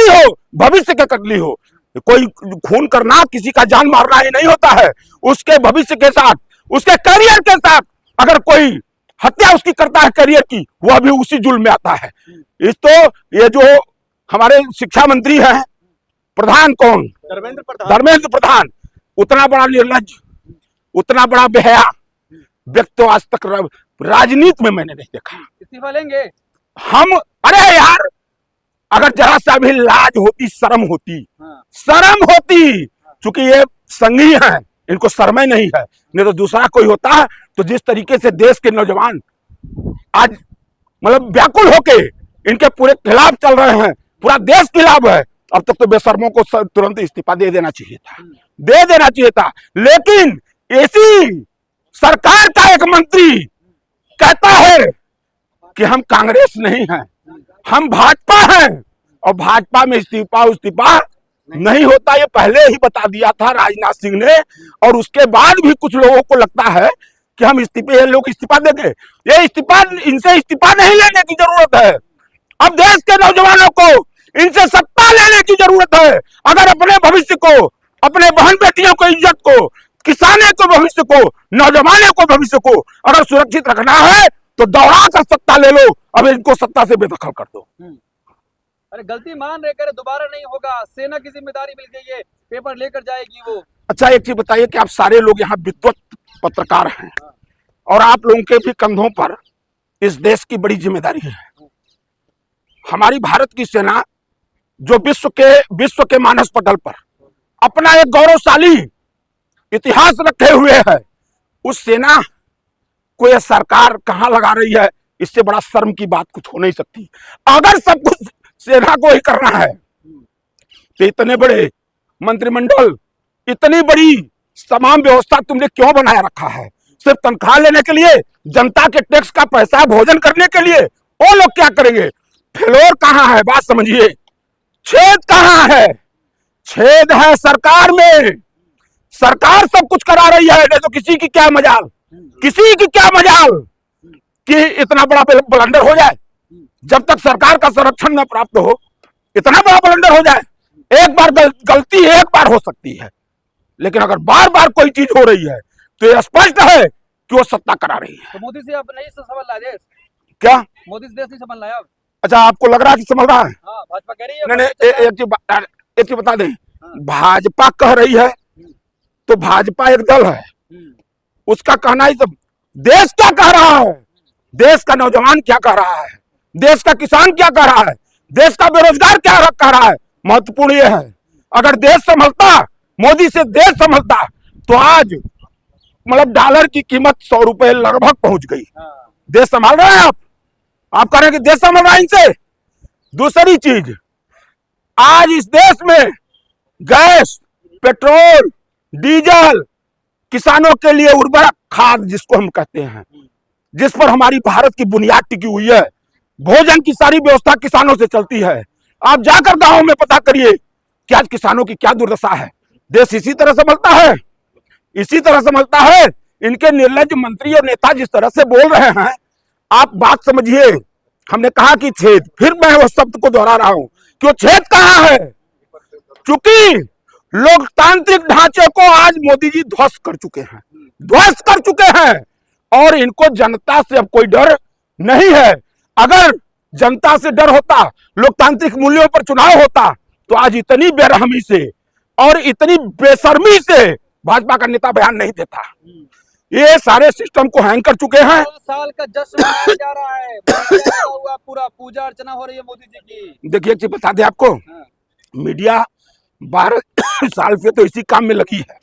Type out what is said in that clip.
कतली हो, भविष्य के कतली हो। कोई खून करना, किसी का जान मारना ही नहीं होता है। उसके भविष्य के साथ, उसके करियर के साथ अगर कोई हत्या उसकी करता है करियर की, वह भी उसी जुल्म में आता है। इस तो ये जो हमारे शिक्षा मंत्री हैं, प्रधान कौन, धर्मेंद्र प्रधान, उतना बड़ा निर्लज्ज, उतना बड़ा बेहया व्यक्ति तो आज तक राजनीति में मैंने नहीं देखा। इस्तीफा लेंगे हम? अरे यार, अगर जरा सा भी लाज होती, शर्म होती, शर्म होती, चूंकि ये संघी हैं, इनको शर्म ही नहीं है। नहीं तो दूसरा कोई होता है तो जिस तरीके से देश के नौजवान आज मतलब व्याकुल होके इनके पूरे खिलाफ चल रहे हैं, पूरा देश खिलाफ है, अब तक तो बेशर्मों को तुरंत इस्तीफा दे देना चाहिए था, दे देना चाहिए था। लेकिन ऐसी सरकार का एक मंत्री कहता है कि हम कांग्रेस नहीं हैं, हम भाजपा हैं, और भाजपा में इस्तीफा नहीं होता। ये पहले ही बता दिया था राजनाथ सिंह ने, और उसके बाद भी कुछ लोगों को लगता है कि हम ये लोग इस्तीफा देंगे। ये इस्तीफा, इनसे इस्तीफा नहीं लेने की जरूरत है। अब देश के नौजवानों को इनसे सत्ता लेने की जरूरत है। अगर अपने भविष्य को, अपने बहन बेटियों को, इज्जत को, किसानों को भविष्य को, नौजवानों को भविष्य को अगर सुरक्षित रखना है तो दौड़ा कर सत्ता ले लो, अब इनको सत्ता से बेदखल कर दो। अरे गलती मान रहे, करे दोबारा नहीं होगा, सेना की जिम्मेदारी मिल गई है, पेपर लेकर जाएगी वो। अच्छा, एक चीज बताइए कि आप सारे लोग यहाँ विद्वत पत्रकार हैं, और आप लोगों के भी कंधों पर इस देश की बड़ी जिम्मेदारी है। हमारी भारत की सेना जो विश्व के मानस पटल पर अपना एक गौरवशाली इतिहास रखे हुए है, उस सेना को यह सरकार कहां लगा रही है, इससे बड़ा शर्म की बात कुछ हो नहीं सकती। अगर सब कुछ सेना को ही करना है तो इतने बड़े मंत्रिमंडल, इतनी बड़ी तमाम व्यवस्था तुमने क्यों बनाया रखा है? सिर्फ तनख्वाह लेने के लिए, जनता के टैक्स का पैसा भोजन करने के लिए? वो लोग क्या करेंगे? फ्लोर कहां है, बात समझिए, छेद कहां है? छेद है सरकार में। सरकार सब कुछ करा रही है, नहीं तो किसी की क्या मजाल, किसी की क्या मजाल कि इतना बड़ा ब्लंडर हो जाए। जब तक सरकार का संरक्षण न प्राप्त हो, इतना बड़ा ब्लंडर हो जाए। एक बार गलती एक बार हो सकती है, लेकिन अगर बार बार कोई चीज हो रही है तो यह स्पष्ट है कि वो सत्ता करा रही है। तो मोदी से अब नहीं संभल रहा देश क्या? मोदी से देश नहीं संभल रहा है अब? अच्छा, आपको लग रहा है कि संभल रहा है? हाँ, भाजपा कह रही है। नहीं, एक चीज बता दें, भाजपा कह रही है तो भाजपा एक दल है, उसका कहना ही सब। देश क्या कह रहा है, देश का नौजवान क्या कह रहा है, देश का किसान क्या कह रहा है, देश का बेरोजगार क्या कह रहा है, महत्वपूर्ण यह है। अगर देश संभलता, मोदी से देश संभलता, तो आज मतलब डॉलर की कीमत 100 रुपए लगभग पहुंच गई। देश संभाल रहे हैं आप कह रहे हैं कि देश संभाल रहा है इनसे। दूसरी चीज, आज इस देश में गैस, पेट्रोल, डीजल, किसानों के लिए उर्वरक खाद जिसको हम कहते हैं, जिस पर हमारी भारत की बुनियाद टिकी हुई है, भोजन की सारी व्यवस्था किसानों से चलती है। आप जाकर गांवों में पता करिए कि आज किसानों की क्या दुर्दशा है। देश इसी तरह संभलता है, इसी तरह संभलता है। इनके निर्लज्ज मंत्री और नेता जिस तरह से बोल रहे हैं, आप बात समझिए। हमने कहा कि छेद, फिर मैं उस शब्द को दोहरा रहा हूं कि वो छेद कहां है? चूंकि लोकतांत्रिक ढांचे को आज मोदी जी ध्वस्त कर चुके हैं, ध्वस्त कर चुके हैं, और इनको जनता से अब कोई डर नहीं है। अगर जनता से डर होता, लोकतांत्रिक मूल्यों पर चुनाव होता, तो आज इतनी बेरहमी से और इतनी बेशर्मी से भाजपा का नेता बयान नहीं देता। ये सारे सिस्टम को हैंग कर चुके हैं। साल का जश्न मनाया जा रहा है, हुआ पूरा पूजा अर्चना हो रही है मोदी जी की। देखिए, एक चीज बता दें आपको, मीडिया 12 साल से तो इसी काम में लगी है।